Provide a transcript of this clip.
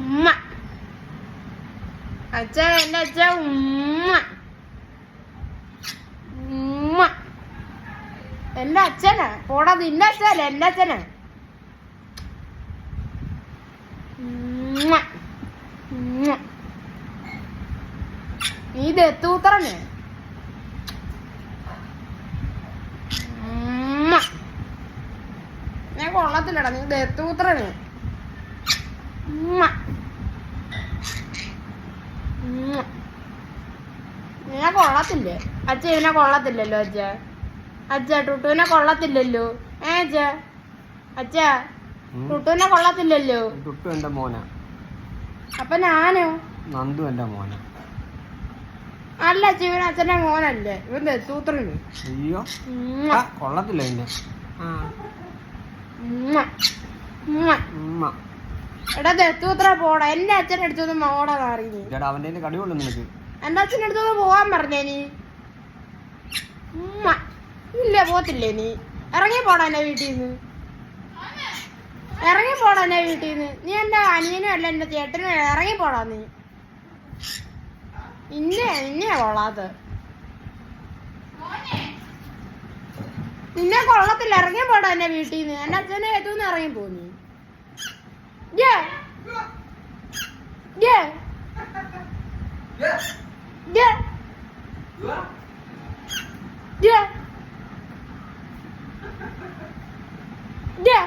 ഉമ്മ. അച്ഛ എന്റെ അച്ഛ ഉമ്മ. ഉമ്മ. എന്റെ അച്ഛനാ. പോടാ, നിന്റെ അച്ഛനല്ല, എന്റെ അച്ഛനാ. നീ ദത്തൂത്രന്. ഞാൻ കൊള്ളത്തില്ലടാ, നീ ദത്തൂത്രന്. ഞാൻ കൊള്ളത്തില്ലേ അച്ഛ? ഇതിനെ കൊള്ളത്തില്ലല്ലോ അച്ഛ. അച്ഛ ടുട്ടുവിനെ കൊള്ളത്തില്ലല്ലോ. അച്ഛ അച്ഛ ടുട്ടുവിനെ കൊള്ളത്തില്ലല്ലോ. ടുട്ടു എന്റെ മോനാ. അപ്പൊ ഞാനോ? നന്ദു എന്റെ മോനാ. അല്ല അച്ഛ, ഇവൻ അച്ഛന്റെ മോനല്ലേ, ഇവൻ ദത്തൂത്രന്. അയ്യോ കൊള്ളത്തില്ല പിന്നെ. എടാ ദത്തൂത്ര പോടാ. എന്റെ അച്ഛൻ്റെ അടുത്തൊന്നും മോടാ മാറി. ചേട്ടാ അവന്റെ കടി കൊള്ളു നിനക്ക്. എന്റെ അച്ഛൻ്റെ അടുത്തൊന്ന് പോവാൻ പറഞ്ഞേ നീ. ഇല്ല, പോത്തില്ലേ നീ. ഇറങ്ങി പോടാ എന്റെ വീട്ടിൽ നിന്ന്. ഇറങ്ങി പോടാ എന്റെ വീട്ടിൽ നിന്ന്. നീ എന്റെ അനിയനും അല്ല എന്റെ ചേട്ടനും. ഇറങ്ങി പോടാ നീ. നിന്നെയാ കൊള്ളാത്ത. നിന്നെ കൊള്ളത്തില്ല. ഇറങ്ങി പോടാ എന്റെ വീട്ടിൽ നിന്ന്. എന്റെ അച്ഛനെ ഏറ്റവും ഇറങ്ങി പോ നീ. Yeah.